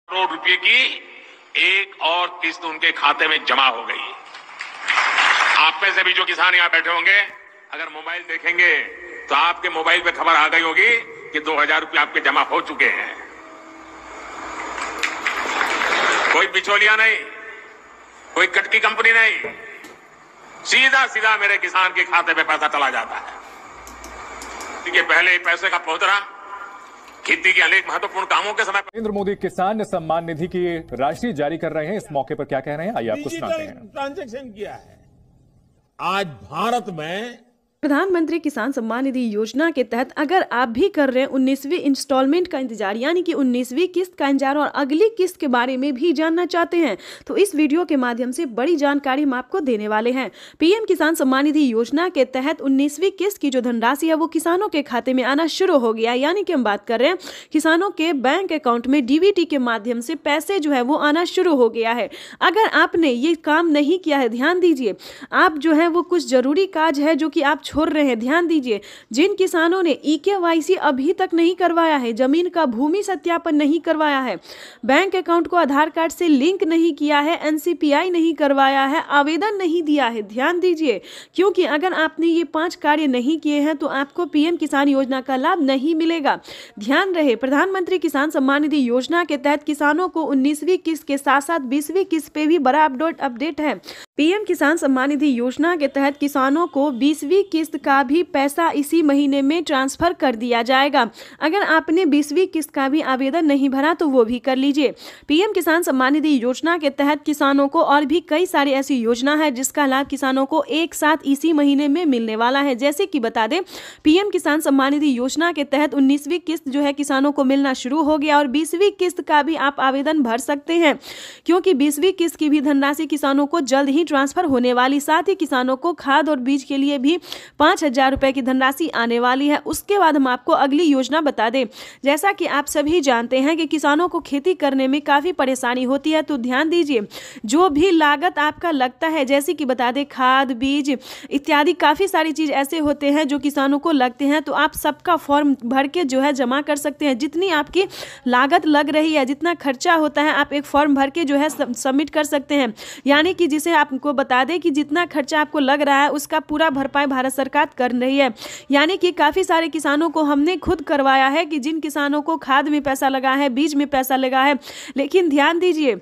करोड़ रुपए की एक और किस्त उनके खाते में जमा हो गई। आप में से भी जो किसान यहां बैठे होंगे, अगर मोबाइल देखेंगे तो आपके मोबाइल पे खबर आ गई होगी कि 2000 रुपये आपके जमा हो चुके हैं। कोई बिचौलिया नहीं, कोई कटकी कंपनी नहीं, सीधा सीधा मेरे किसान के खाते में पैसा चला जाता है। देखिए, पहले पैसे का पहुंचना खेती के अनेक महत्वपूर्ण कामों के समय। नरेंद्र मोदी किसान सम्मान निधि की राशि जारी कर रहे हैं। इस मौके पर क्या कह रहे हैं, आइए आपको सुनाते हैं। ट्रांजैक्शन किया है। आज भारत में प्रधानमंत्री किसान सम्मान निधि योजना के तहत अगर आप भी कर रहे हैं 19वीं इंस्टॉलमेंट का इंतजार, यानी कि 19वीं किस्त का इंतजार और अगली किस्त के बारे में भी जानना चाहते हैं, तो इस वीडियो के माध्यम से बड़ी जानकारी हम आपको देने वाले हैं। पीएम किसान सम्मान निधि योजना के तहत 19वीं किस्त की जो धनराशि है वो किसानों के खाते में आना शुरू हो गया, यानी कि हम बात कर रहे हैं किसानों के बैंक अकाउंट में डीबीटी के माध्यम से पैसे जो है वो आना शुरू हो गया है। अगर आपने ये काम नहीं किया है, ध्यान दीजिए, आप जो है वो कुछ जरूरी काज है जो कि आप छोड़ रहे हैं, ध्यान दीजिए। जिन किसानों ने ईकेवाईसी अभी तक नहीं करवाया है, जमीन का भूमि सत्यापन नहीं करवाया है, बैंक अकाउंट को आधार कार्ड से लिंक नहीं किया है, एनसीपीआई नहीं करवाया है, आवेदन नहीं दिया है, ध्यान दीजिए, क्योंकि अगर आपने ये 5 कार्य नहीं किए हैं तो आपको पीएम किसान योजना का लाभ नहीं मिलेगा। ध्यान रहे, प्रधानमंत्री किसान सम्मान निधि योजना के तहत किसानों को 19वीं किस्त के साथ साथ 20वीं किस्त पे भी बड़ा अपडेट है। पीएम किसान सम्मान निधि योजना के तहत किसानों को 20वीं किस्त का भी पैसा इसी महीने में ट्रांसफर कर दिया जाएगा। अगर आपने 20वीं किस्त का भी आवेदन नहीं भरा तो वो भी कर लीजिए। पीएम किसान सम्मान निधि योजना के तहत किसानों को और भी कई सारी ऐसी योजना है जिसका लाभ किसानों को एक साथ इसी महीने में मिलने वाला है। जैसे कि बता दें, पीएम किसान सम्मान निधि योजना के तहत 19वीं किस्त जो है किसानों को मिलना शुरू हो गया और 20वीं किस्त का भी आप आवेदन भर सकते हैं, क्योंकि 20वीं किस्त की भी धनराशि किसानों को जल्द ही ट्रांसफर होने वाली। साथ ही किसानों को खाद और बीज के लिए भी 5000 रुपए की धनराशि आने वाली है। उसके बाद हम आपको अगली योजना बता दें। जैसा कि आप सभी जानते हैं कि किसानों को खेती करने में काफी परेशानी होती है, तो ध्यान दीजिए, जो भी लागत आपका लगता है, जैसे कि बता दें खाद बीज इत्यादि काफी सारी चीज ऐसे होते हैं जो किसानों को लगते हैं, तो आप सबका फॉर्म भर के जो है जमा कर सकते हैं। जितनी आपकी लागत लग रही है, जितना खर्चा होता है, आप एक फॉर्म भर के जो है सबमिट कर सकते हैं, यानी कि जिसे आपको बता दें कि जितना खर्चा आपको लग रहा है उसका पूरा भरपाई भारत सरकार कर रही है। यानी कि काफी सारे किसानों को हमने खुद करवाया है कि जिन किसानों को खाद में पैसा लगा है, बीज में पैसा लगा है, लेकिन ध्यान दीजिए,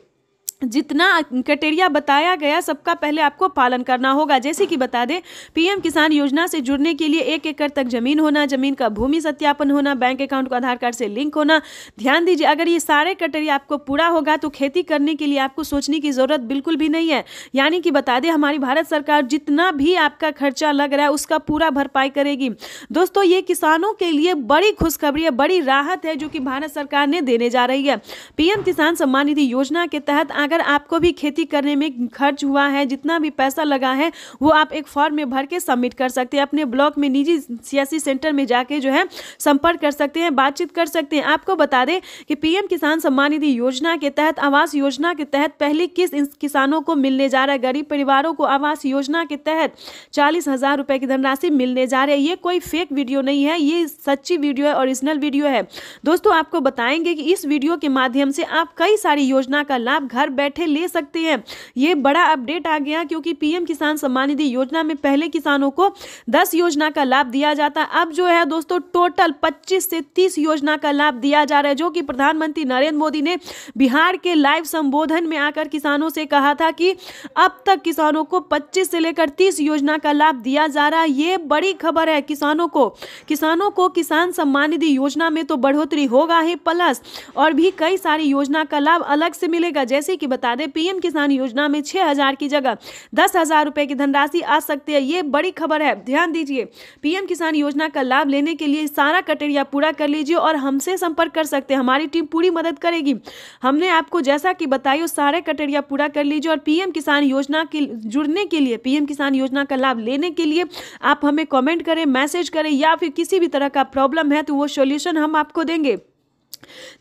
जितना क्राइटेरिया बताया गया सबका पहले आपको पालन करना होगा। जैसे कि बता दें, पीएम किसान योजना से जुड़ने के लिए 1 एकड़ तक जमीन होना, जमीन का भूमि सत्यापन होना, बैंक अकाउंट को आधार कार्ड से लिंक होना। ध्यान दीजिए, अगर ये सारे क्राइटेरिया आपको पूरा होगा तो खेती करने के लिए आपको सोचने की जरूरत बिल्कुल भी नहीं है। यानी कि बता दें, हमारी भारत सरकार जितना भी आपका खर्चा लग रहा है उसका पूरा भरपाई करेगी। दोस्तों, ये किसानों के लिए बड़ी खुशखबरी है, बड़ी राहत है जो कि भारत सरकार ने देने जा रही है। पीएम किसान सम्मान निधि योजना के तहत अगर आपको भी खेती करने में खर्च हुआ है, जितना भी पैसा लगा है, वो आप एक फॉर्म में भर के सबमिट कर सकते हैं। अपने ब्लॉक में निजी सीएससी सेंटर में जाके जो है संपर्क कर सकते हैं, बातचीत कर सकते हैं। आपको बता दें कि पीएम किसान सम्मान निधि योजना के तहत आवास योजना के तहत पहली किस्त किसानों को मिलने जा रहा है। गरीब परिवारों को आवास योजना के तहत 40,000 रुपए की धनराशि मिलने जा रही है। ये कोई फेक वीडियो नहीं है, ये सच्ची वीडियो है, ओरिजिनल वीडियो है। दोस्तों, आपको बताएंगे कि इस वीडियो के माध्यम से आप कई सारी योजना का लाभ घर बैठे ले सकते हैं। ये बड़ा अपडेट आ गया, क्योंकि पीएम किसान सम्मान निधि योजना में पहले किसानों को 10 योजना का लाभ दिया जाता, अब जो है दोस्तों टोटल 25 से 30 योजना का लाभ दिया जा रहा है, जो कि प्रधानमंत्री नरेंद्र मोदी ने बिहार के लाइव संबोधन में आकर किसानों से कहा था कि अब तक किसानों को 25 से लेकर 30 योजना का लाभ दिया जा रहा है। ये बड़ी खबर है किसानों को किसान सम्मान निधि योजना में तो बढ़ोतरी होगा ही, प्लस और भी कई सारी योजना का लाभ अलग से मिलेगा। जैसे कि बता दें, पीएम किसान योजना में 6,000 की जगह 10,000 रुपए की धनराशि आ सकती है। ये बड़ी खबर है, ध्यान दीजिए। पीएम किसान योजना का लाभ लेने के लिए सारा क्राइटेरिया पूरा कर लीजिए और हमसे संपर्क कर सकते हैं, हमारी टीम पूरी मदद करेगी। हमने आपको जैसा कि बताया सारे क्राइटेरिया पूरा कर लीजिए और पीएम किसान योजना के जुड़ने के लिए, पीएम किसान योजना का लाभ लेने के लिए आप हमें कमेंट करें, मैसेज करें, या फिर किसी भी तरह का प्रॉब्लम है तो वो सॉल्यूशन हम आपको देंगे।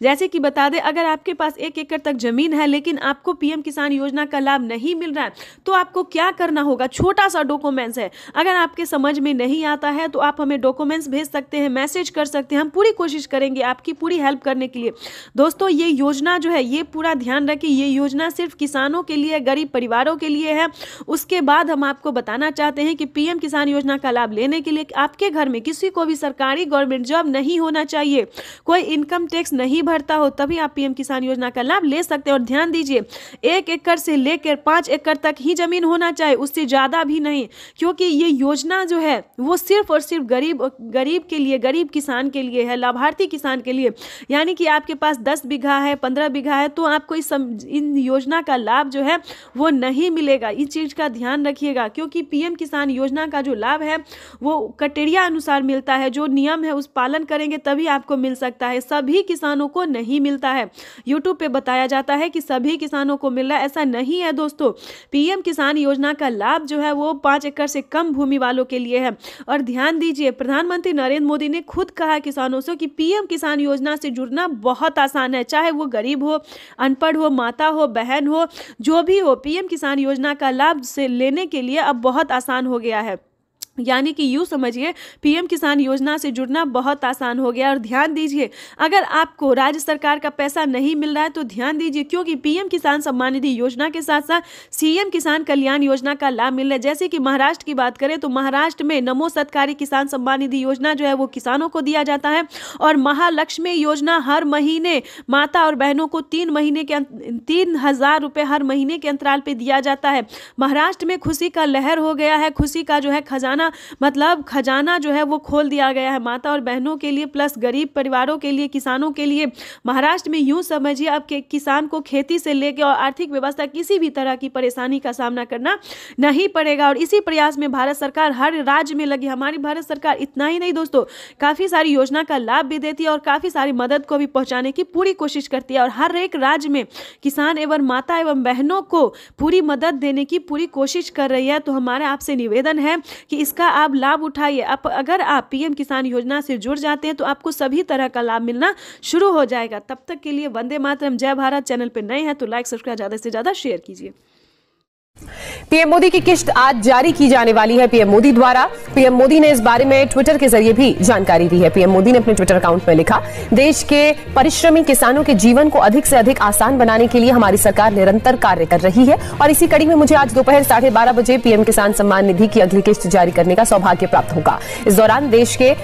जैसे कि बता दें, अगर आपके पास 1 एकड़ तक जमीन है लेकिन आपको पीएम किसान योजना का लाभ नहीं मिल रहा है तो आपको क्या करना होगा। छोटा सा डॉक्यूमेंट्स है, अगर आपके समझ में नहीं आता है तो आप हमें डॉक्यूमेंट्स भेज सकते हैं, मैसेज कर सकते हैं, हम पूरी कोशिश करेंगे आपकी पूरी हेल्प करने के लिए। दोस्तों ये योजना जो है, ये पूरा ध्यान रखें, ये योजना सिर्फ किसानों के लिए, गरीब परिवारों के लिए है। उसके बाद हम आपको बताना चाहते हैं कि पीएम किसान योजना का लाभ लेने के लिए आपके घर में किसी को भी सरकारी गवर्नमेंट जॉब नहीं होना चाहिए, कोई इनकम टैक्स नहीं भरता हो, तभी आप पीएम किसान योजना का लाभ ले सकते हैं। और ध्यान दीजिए, 1 एकड़ से लेकर 5 एकड़ तक ही जमीन होना चाहिए, उससे ज्यादा भी नहीं, क्योंकि ये योजना जो है वो सिर्फ और सिर्फ गरीब के लिए, गरीब किसान के लिए है, लाभार्थी किसान के लिए। यानी कि आपके पास 10 बीघा है, 15 बीघा है तो आपको इन योजना का लाभ जो है वो नहीं मिलेगा। इस चीज का ध्यान रखिएगा, क्योंकि पीएम किसान योजना का जो लाभ है वो क्राइटेरिया अनुसार मिलता है, जो नियम है उस पालन करेंगे तभी आपको मिल सकता है, सभी किसानों को नहीं मिलता है। यूट्यूब पे बताया जाता है कि सभी किसानों को मिल रहा है, ऐसा नहीं है दोस्तों। पीएम किसान योजना का लाभ जो है वो 5 एकड़ से कम भूमि वालों के लिए है। और ध्यान दीजिए, प्रधानमंत्री नरेंद्र मोदी ने खुद कहा किसानों से कि पीएम किसान योजना से जुड़ना बहुत आसान है, चाहे वो गरीब हो, अनपढ़ हो, माता हो, बहन हो, जो भी हो, पीएम किसान योजना का लाभ से लेने के लिए अब बहुत आसान हो गया है। यानी कि यूँ समझिए, पीएम किसान योजना से जुड़ना बहुत आसान हो गया। और ध्यान दीजिए, अगर आपको राज्य सरकार का पैसा नहीं मिल रहा है तो ध्यान दीजिए, क्योंकि पीएम किसान सम्मान निधि योजना के साथ साथ सीएम किसान कल्याण योजना का लाभ मिल रहा है। जैसे कि महाराष्ट्र की बात करें तो महाराष्ट्र में नमो सत्कारी किसान सम्मान निधि योजना जो है वो किसानों को दिया जाता है, और महालक्ष्मी योजना हर महीने माता और बहनों को 3,000 रुपये हर महीने के अंतराल पर दिया जाता है। महाराष्ट्र में खुशी का लहर हो गया है, खुशी का जो है खजाना जो है वो खोल दिया गया है माता और बहनों के लिए, प्लस गरीब परिवारों के लिए, किसानों के लिए। महाराष्ट्र में यूं समझिए, अब के किसान को खेती से लेकर और आर्थिक व्यवस्था किसी भी तरह की परेशानी का सामना करना नहीं पड़ेगा। और इसी प्रयास में भारत सरकार हर राज्य में लगी। हमारी भारत सरकार इतना ही नहीं दोस्तों, काफी सारी योजना का लाभ भी देती है और काफी सारी मदद को भी पहुंचाने की पूरी कोशिश करती है। और हर एक राज्य में किसान एवं माता एवं बहनों को पूरी मदद देने की पूरी कोशिश कर रही है। तो हमारा आपसे निवेदन है कि इसका आप लाभ उठाइए। अगर आप पीएम किसान योजना से जुड़ जाते हैं तो आपको सभी तरह का लाभ मिलना शुरू हो जाएगा। तब तक के लिए वंदे मातरम, जय भारत। चैनल पे नए हैं तो लाइक, सब्सक्राइब, ज्यादा से ज्यादा शेयर कीजिए। पीएम मोदी की किस्त आज जारी की जाने वाली है पीएम मोदी द्वारा। पीएम मोदी ने इस बारे में ट्विटर के जरिए भी जानकारी दी है। पीएम मोदी ने अपने ट्विटर अकाउंट में लिखा, देश के परिश्रमी किसानों के जीवन को अधिक से अधिक आसान बनाने के लिए हमारी सरकार निरंतर कार्य कर रही है, और इसी कड़ी में मुझे आज दोपहर 12:30 बजे पीएम किसान सम्मान निधि की अगली किस्त जारी करने का सौभाग्य प्राप्त होगा। इस दौरान देश के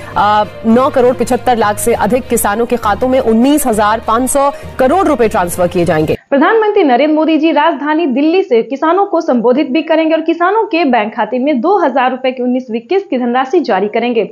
9,75,00,000 से अधिक किसानों के खातों में 19,500 करोड़ रुपए ट्रांसफर किए जाएंगे। प्रधानमंत्री नरेंद्र मोदी जी राजधानी दिल्ली से किसानों को संबोधित भी करेंगे और किसानों के बैंक खाते में 2,000 रुपए की 19वीं किस्त की धनराशि जारी करेंगे।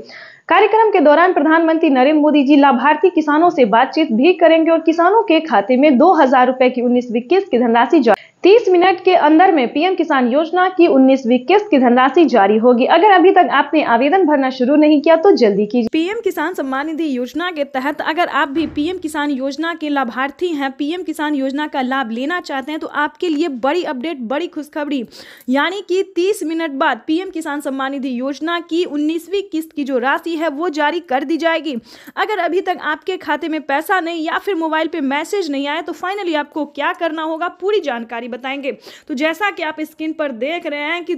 कार्यक्रम के दौरान प्रधानमंत्री नरेंद्र मोदी जी लाभार्थी किसानों से बातचीत भी करेंगे और किसानों के खाते में 2,000 रुपए की 19वीं किस्त की धनराशि 30 मिनट के अंदर में पीएम किसान योजना की 19वीं किस्त की धनराशि जारी होगी। अगर अभी तक आपने आवेदन भरना शुरू नहीं किया तो जल्दी कीजिए। पीएम किसान सम्मान निधि योजना के तहत अगर आप भी पीएम किसान योजना के लाभार्थी हैं, पीएम किसान योजना का लाभ लेना चाहते हैं, तो आपके लिए बड़ी अपडेट, बड़ी खुशखबरी, यानी कि 30 मिनट बाद पीएम किसान सम्मान निधि योजना की 19वीं किस्त की जो राशि है वो जारी कर दी जाएगी। अगर अभी तक आपके खाते में पैसा नहीं या फिर मोबाइल पे मैसेज नहीं आया तो फाइनली आपको क्या करना होगा, पूरी जानकारी बताएंगे। तो जैसा कि आप स्क्रीन पर देख रहे हैं कि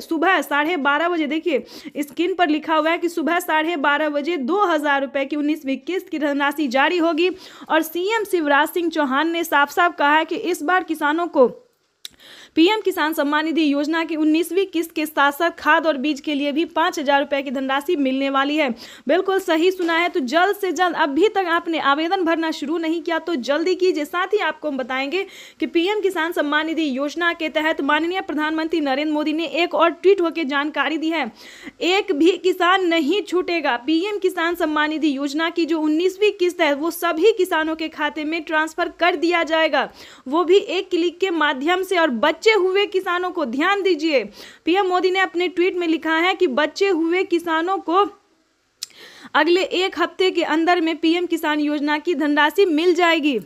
सुबह 12:30 बजे, देखिए स्क्रीन पर लिखा हुआ है कि सुबह 12:30 बजे 2,000 रुपए की 19वीं किस्त की धनराशि जारी होगी। और सीएम शिवराज सिंह चौहान ने साफ साफ कहा है कि इस बार किसानों को पीएम किसान सम्मान निधि योजना की 19वीं किस्त के साथ साथ खाद और बीज के लिए भी 5,000 रुपए की धनराशि मिलने वाली है। बिल्कुल सही सुना है। तो जल्द से जल्द, अभी तक आपने आवेदन भरना शुरू नहीं किया तो जल्दी कीजिए। साथ ही आपको हम बताएंगे कि पीएम किसान सम्मान निधि योजना के तहत माननीय प्रधानमंत्री नरेंद्र मोदी ने एक और ट्वीट होकर जानकारी दी है, एक भी किसान नहीं छूटेगा। पीएम किसान सम्मान निधि योजना की जो 19वीं किस्त है वो सभी किसानों के खाते में ट्रांसफर कर दिया जाएगा, वो भी एक क्लिक के माध्यम से। और बच्चे हुए किसानों को, ध्यान दीजिए, पीएम मोदी ने अपने ट्वीट में लिखा है कि बच्चे हुए किसानों को अगले 1 हफ्ते के अंदर में पीएम किसान योजना की धनराशि मिल जाएगी।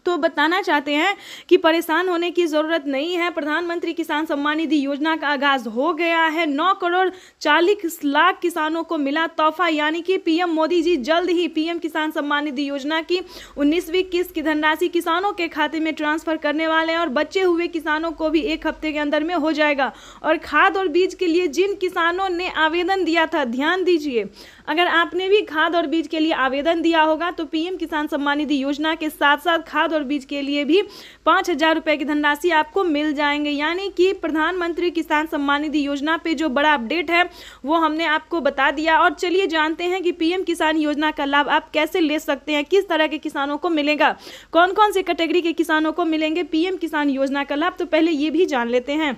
तो बताना चाहते हैं कि परेशान होने की ज़रूरत नहीं है। प्रधानमंत्री किसान सम्मान निधि योजना का आगाज़ हो गया है। 9 करोड़ 40 लाख किसानों को मिला तोहफा, यानी कि पीएम मोदी जी जल्द ही पीएम किसान सम्मान निधि योजना की 19वीं किस्त की धनराशि किसानों के खाते में ट्रांसफर करने वाले हैं और बचे हुए किसानों को भी 1 हफ्ते के अंदर में हो जाएगा। और खाद और बीज के लिए जिन किसानों ने आवेदन दिया था, ध्यान दीजिए, अगर आपने भी खाद और बीज के लिए आवेदन दिया होगा तो पीएम किसान सम्मान निधि योजना के साथ साथ खाद और बीज के लिए भी 5,000 रुपए की धनराशि आपको मिल जाएंगे। यानी कि प्रधानमंत्री किसान सम्मान निधि योजना पे जो बड़ा अपडेट है वो हमने आपको बता दिया। और चलिए जानते हैं कि पीएम किसान योजना का लाभ आप कैसे ले सकते हैं, किस तरह के किसानों को मिलेगा, कौन कौन से कैटेगरी के किसानों को मिलेंगे पीएम किसान योजना का लाभ। तो पहले ये भी जान लेते हैं।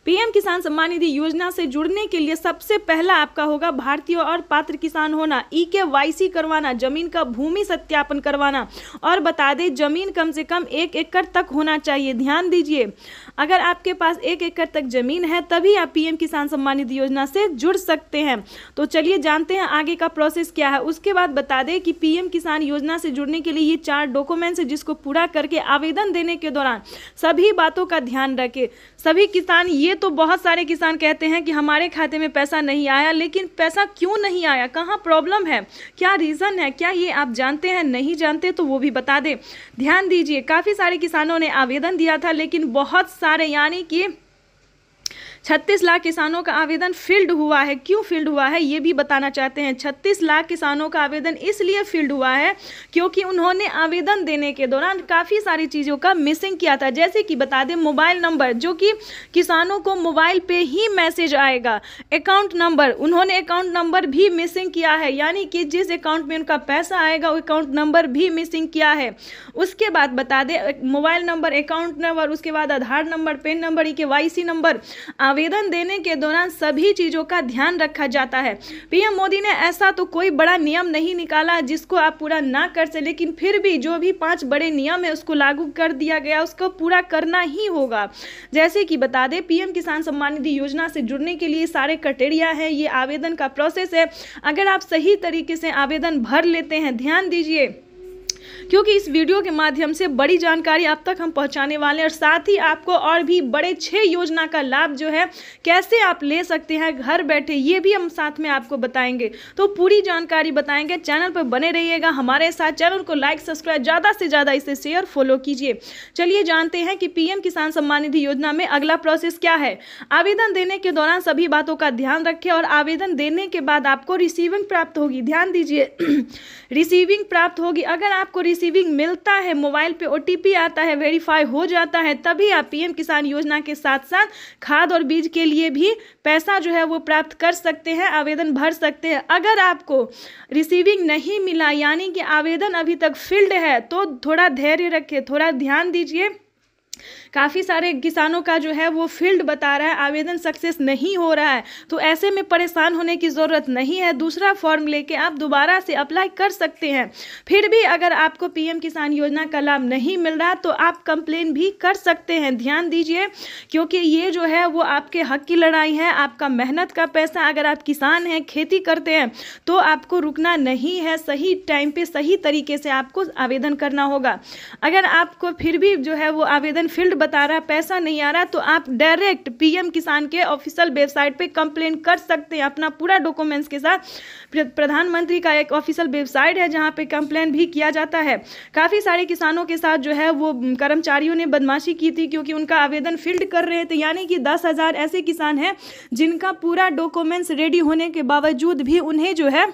पीएम किसान सम्मान निधि योजना से जुड़ने के लिए सबसे पहला आपका होगा भारतीय और पात्र किसान होना, EKYC करवाना, जमीन का भूमि सत्यापन करवाना, और बता दें जमीन कम से कम 1 एकड़ तक होना चाहिए। ध्यान दीजिए, अगर आपके पास 1 एकड़ तक जमीन है तभी आप पीएम किसान सम्मान निधि योजना से जुड़ सकते हैं। तो चलिए जानते हैं आगे का प्रोसेस क्या है। उसके बाद बता दें कि पीएम किसान योजना से जुड़ने के लिए ये 4 डॉक्यूमेंट्स है जिसको पूरा करके आवेदन देने के दौरान सभी बातों का ध्यान रखें। सभी किसान, ये तो बहुत सारे किसान कहते हैं कि हमारे खाते में पैसा नहीं आया, लेकिन पैसा क्यों नहीं आया, कहाँ प्रॉब्लम है, क्या रीज़न है, क्या ये आप जानते हैं? नहीं जानते तो वो भी बता दें। ध्यान दीजिए, काफ़ी सारे किसानों ने आवेदन दिया था, लेकिन बहुत सारे यानी कि 36 लाख किसानों का आवेदन फील्ड हुआ है। क्यों फील्ड हुआ है ये भी बताना चाहते हैं। 36 लाख किसानों का आवेदन इसलिए फील्ड हुआ है क्योंकि उन्होंने आवेदन देने के दौरान काफ़ी सारी चीज़ों का मिसिंग किया था। जैसे कि बता दें मोबाइल नंबर, जो कि किसानों को मोबाइल पे ही मैसेज आएगा। अकाउंट नंबर, उन्होंने अकाउंट नंबर भी मिसिंग किया है, यानी कि जिस अकाउंट में उनका पैसा आएगा वो अकाउंट नंबर भी मिसिंग किया है। उसके बाद बता दें मोबाइल नंबर, अकाउंट नंबर, उसके बाद Aadhaar number, PAN number, EKYC number, आवेदन देने के दौरान सभी चीज़ों का ध्यान रखा जाता है। पीएम मोदी ने ऐसा तो कोई बड़ा नियम नहीं निकाला जिसको आप पूरा ना कर से, लेकिन फिर भी जो भी 5 बड़े नियम है उसको लागू कर दिया गया, उसको पूरा करना ही होगा। जैसे कि बता दें पीएम किसान सम्मान निधि योजना से जुड़ने के लिए सारे क्राइटेरिया हैं, ये आवेदन का प्रोसेस है। अगर आप सही तरीके से आवेदन भर लेते हैं, ध्यान दीजिए, क्योंकि इस वीडियो के माध्यम से बड़ी जानकारी आप तक हम पहुंचाने वाले हैं और साथ ही आपको और भी बड़े 6 योजना का लाभ जो है कैसे आप ले सकते हैं घर बैठे, ये भी हम साथ में आपको बताएंगे। तो पूरी जानकारी बताएंगे, चैनल पर बने रहिएगा हमारे साथ। चैनल को लाइक, सब्सक्राइब, ज़्यादा से ज़्यादा इसे शेयर, फॉलो कीजिए। चलिए जानते हैं कि पीएम किसान सम्मान निधि योजना में अगला प्रोसेस क्या है। आवेदन देने के दौरान सभी बातों का ध्यान रखें और आवेदन देने के बाद आपको रिसीविंग प्राप्त होगी। ध्यान दीजिए, रिसीविंग प्राप्त होगी। अगर आपको रिसीविंग मिलता है, मोबाइल पे OTP आता है, वेरीफाई हो जाता है, तभी आप पीएम किसान योजना के साथ साथ खाद और बीज के लिए भी पैसा जो है वो प्राप्त कर सकते हैं, आवेदन भर सकते हैं। अगर आपको रिसीविंग नहीं मिला यानी कि आवेदन अभी तक फील्ड है तो थोड़ा धैर्य रखें, थोड़ा ध्यान दीजिए। काफ़ी सारे किसानों का जो है वो फील्ड बता रहा है, आवेदन सक्सेस नहीं हो रहा है, तो ऐसे में परेशान होने की ज़रूरत नहीं है। दूसरा फॉर्म लेके आप दोबारा से अप्लाई कर सकते हैं। फिर भी अगर आपको पीएम किसान योजना का लाभ नहीं मिल रहा तो आप कंप्लेन भी कर सकते हैं। ध्यान दीजिए, क्योंकि ये जो है वो आपके हक की लड़ाई है, आपका मेहनत का पैसा। अगर आप किसान हैं, खेती करते हैं, तो आपको रुकना नहीं है, सही टाइम पे सही तरीके से आपको आवेदन करना होगा। अगर आपको फिर भी जो है वो आवेदन फील्ड बता रहा है, पैसा नहीं आ रहा, तो आप डायरेक्ट पीएम किसान के ऑफिशियल वेबसाइट पे कंप्लेन कर सकते हैं अपना पूरा डॉक्यूमेंट्स के साथ। प्रधानमंत्री का एक ऑफिशियल वेबसाइट है जहां पे कंप्लेन भी किया जाता है। काफ़ी सारे किसानों के साथ जो है वो कर्मचारियों ने बदमाशी की थी क्योंकि उनका आवेदन फील्ड कर रहे थे, यानी कि 10,000 ऐसे किसान हैं जिनका पूरा डॉक्यूमेंट्स रेडी होने के बावजूद भी उन्हें जो है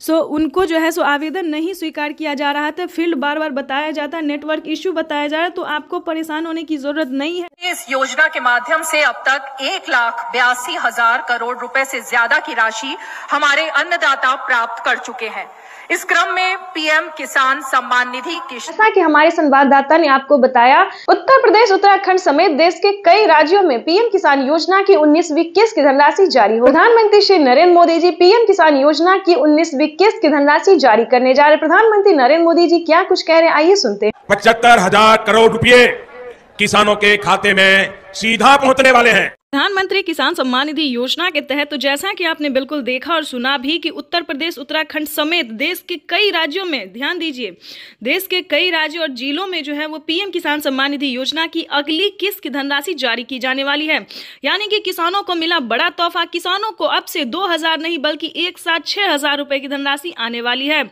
उनको जो है आवेदन नहीं स्वीकार किया जा रहा था। फील्ड बार बार बताया जाता, नेटवर्क इश्यू बताया जा रहा है, तो आपको परेशान होने की जरूरत नहीं है। इस योजना के माध्यम से अब तक 1,82,000 करोड़ रुपए से ज्यादा की राशि हमारे अन्नदाता प्राप्त कर चुके हैं। इस क्रम में पीएम किसान सम्मान निधि की, जैसा कि हमारे संवाददाता ने आपको बताया, उत्तर प्रदेश, उत्तराखंड समेत देश के कई राज्यों में पीएम किसान योजना की 19वीं किस्त की धनराशि जारी हो। प्रधानमंत्री श्री नरेंद्र मोदी जी पीएम किसान योजना की 19वीं किस्त की धनराशि जारी करने जा रहे। प्रधानमंत्री नरेंद्र मोदी जी क्या कुछ कह रहे हैं, आइए सुनते हैं। 75,000 करोड़ रुपए किसानों के खाते में सीधा पहुंचने वाले हैं। प्रधानमंत्री किसान सम्मान निधि योजना के तहत तो जैसा कि आपने बिल्कुल देखा और सुना भी कि उत्तर प्रदेश, उत्तराखंड समेत देश के कई राज्यों में, ध्यान दीजिए, देश के कई राज्यों और जिलों में जो है वो पीएम किसान सम्मान निधि योजना की अगली किस्त की धनराशि जारी की जाने वाली है। यानी कि किसानों को मिला बड़ा तोहफा। किसानों को अब से 2,000 नहीं बल्कि एक साथ 6,000 रुपए की धनराशि आने वाली है।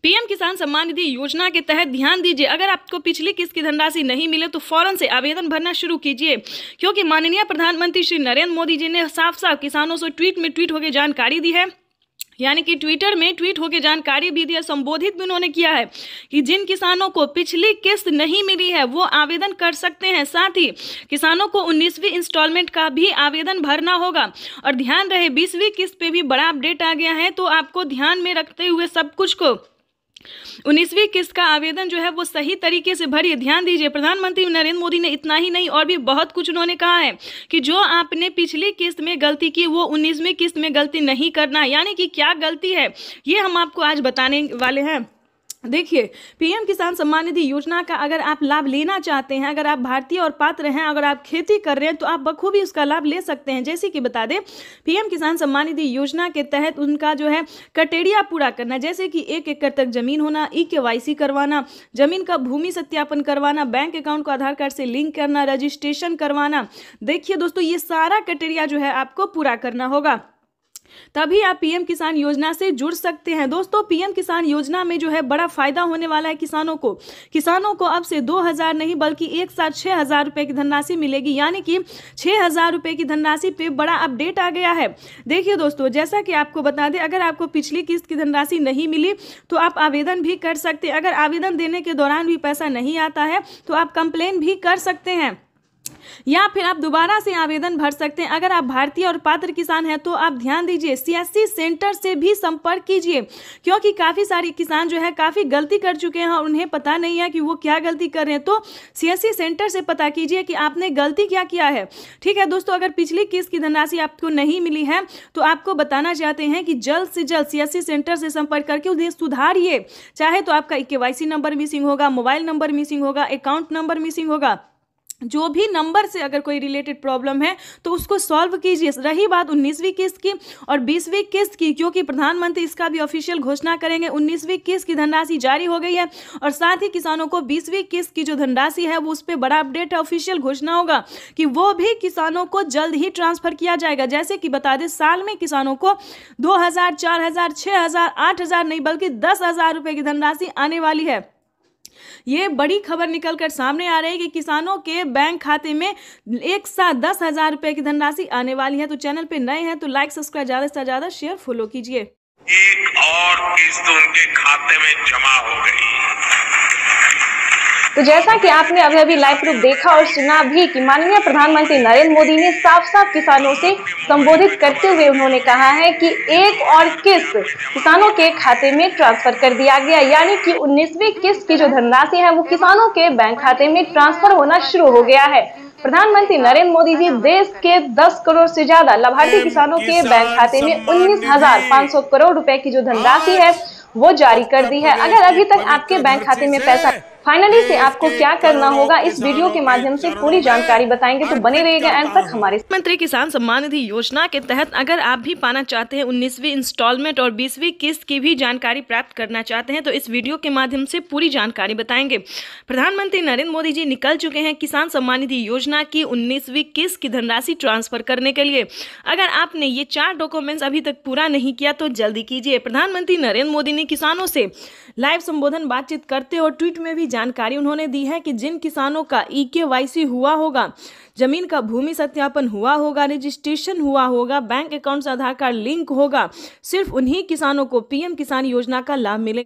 पीएम किसान सम्मान निधि योजना के तहत ध्यान दीजिए, अगर आपको पिछली किस्त की धनराशि नहीं मिले तो फौरन से आवेदन भरना शुरू कीजिए, क्योंकि माननीय प्रधानमंत्री श्री नरेंद्र मोदी जी ने साफ साफ किसानों से ट्वीट होकर जानकारी दी है, यानी कि ट्विटर में ट्वीट होकर जानकारी भी दी है, संबोधित भी उन्होंने किया है कि जिन किसानों को पिछली किस्त नहीं मिली है वो आवेदन कर सकते हैं। साथ ही किसानों को 19वीं इंस्टॉलमेंट का भी आवेदन भरना होगा। और ध्यान रहे 20वीं किस्त पे भी बड़ा अपडेट आ गया है, तो आपको ध्यान में रखते हुए सब कुछ को 19वीं किस्त का आवेदन जो है वो सही तरीके से भरिए। ध्यान दीजिए, प्रधानमंत्री नरेंद्र मोदी ने इतना ही नहीं और भी बहुत कुछ उन्होंने कहा है कि जो आपने पिछली किस्त में गलती की वो 19वीं किस्त में गलती नहीं करना। यानी कि क्या गलती है ये हम आपको आज बताने वाले हैं। देखिए, पीएम किसान सम्मान निधि योजना का अगर आप लाभ लेना चाहते हैं, अगर आप भारतीय और पात्र हैं, अगर आप खेती कर रहे हैं तो आप बखूबी उसका लाभ ले सकते हैं। जैसे कि बता दें, पीएम किसान सम्मान निधि योजना के तहत उनका जो है क्राइटेरिया पूरा करना, जैसे कि 1 एकड़ तक जमीन होना, KYC करवाना, जमीन का भूमि सत्यापन करवाना, बैंक अकाउंट को आधार कार्ड से लिंक करना, रजिस्ट्रेशन करवाना। देखिए दोस्तों, ये सारा क्राइटेरिया जो है आपको पूरा करना होगा, तभी आप पीएम किसान योजना से जुड़ सकते हैं। दोस्तों, पीएम किसान योजना में जो है बड़ा फायदा होने वाला है किसानों को अब से 2,000 नहीं बल्कि एक साथ 6,000 रुपए की धनराशि मिलेगी। यानी कि 6,000 रुपए की धनराशि पे बड़ा अपडेट आ गया है। देखिए दोस्तों, जैसा कि आपको बता दें, अगर आपको पिछली किस्त की धनराशि नहीं मिली तो आप आवेदन भी कर सकते हैं। अगर आवेदन देने के दौरान भी पैसा नहीं आता है तो आप कंप्लेन भी कर सकते हैं, या फिर आप दोबारा से आवेदन भर सकते हैं। अगर आप भारतीय और पात्र किसान हैं तो आप ध्यान दीजिए, CSC सेंटर से भी संपर्क कीजिए, क्योंकि काफ़ी सारे किसान जो है काफ़ी गलती कर चुके हैं और उन्हें पता नहीं है कि वो क्या गलती कर रहे हैं। तो CSC सेंटर से पता कीजिए कि आपने गलती क्या किया है। ठीक है दोस्तों, अगर पिछली किस्त की धनराशि आपको नहीं मिली है तो आपको बताना चाहते हैं कि जल्द से जल्द CSC सेंटर से संपर्क करके उन्हें सुधारिए। चाहे तो आपका KYC नंबर मिसिंग होगा, मोबाइल नंबर मिसिंग होगा, अकाउंट नंबर मिसिंग होगा, जो भी नंबर से अगर कोई रिलेटेड प्रॉब्लम है तो उसको सॉल्व कीजिए। रही बात 19वीं किस्त की और 20वीं किस्त की, क्योंकि प्रधानमंत्री इसका भी ऑफिशियल घोषणा करेंगे। 19वीं किस्त की धनराशि जारी हो गई है और साथ ही किसानों को 20वीं किस्त की जो धनराशि है वो उस पर बड़ा अपडेट है, ऑफिशियल घोषणा होगा कि वो भी किसानों को जल्द ही ट्रांसफर किया जाएगा। जैसे कि बता दें, साल में किसानों को 2,000, 4,000, 6,000, 8,000 नहीं बल्कि 10,000 रुपए की धनराशि आने वाली है। ये बड़ी खबर निकलकर सामने आ रही है कि किसानों के बैंक खाते में एक साथ 10,000 रुपए की धनराशि आने वाली है। तो चैनल पे नए हैं तो लाइक, सब्सक्राइब, ज्यादा से ज्यादा शेयर, फॉलो कीजिए। एक और किस्त उनके खाते में जमा हो गई। तो जैसा कि आपने अभी लाइव प्रूफ देखा और सुना भी कि माननीय प्रधानमंत्री नरेंद्र मोदी ने साफ साफ किसानों से संबोधित करते हुए उन्होंने कहा है कि एक और किस्त किसानों के खाते में ट्रांसफर कर दिया गया। यानी कि 19वीं किस्त की जो धनराशि है वो किसानों के बैंक खाते में ट्रांसफर होना शुरू हो गया है। प्रधानमंत्री नरेंद्र मोदी जी देश के 10 करोड़ से ज्यादा लाभार्थी किसानों के बैंक खाते में 19,500 करोड़ रुपए की जो धनराशि है वो जारी कर दी है। अगर अभी तक आपके बैंक खाते में पैसा फाइनली से आपको क्या करना होगा, इस वीडियो के माध्यम से पूरी जानकारी बताएंगे, तो बने रहिएगा एंड तक हमारे। प्रधानमंत्री किसान सम्मान निधि योजना के तहत अगर आप भी पाना चाहते हैं 19वीं इंस्टॉलमेंट और 20वीं किस्त की भी जानकारी प्राप्त करना चाहते हैं तो इस वीडियो के माध्यम से पूरी जानकारी बताएंगे। प्रधानमंत्री नरेंद्र मोदी जी निकल चुके हैं किसान सम्मान निधि योजना की 19वीं किस्त की धनराशि ट्रांसफर करने के लिए। अगर आपने ये 4 डॉक्यूमेंट्स अभी तक पूरा नहीं किया तो जल्दी कीजिए। प्रधानमंत्री नरेंद्र मोदी ने किसानों से लाइव संबोधन बातचीत करते और ट्वीट में भी जानकारी उन्होंने दी है कि जिन किसानों का KYC हुआ होगा, जमीन का भूमि सत्यापन हुआ होगा, रजिस्ट्रेशन हुआ होगा, बैंक अकाउंट से आधार कार्ड लिंक होगा, सिर्फ उन्हीं किसानों को पीएम किसान योजना का लाभ मिलेगा।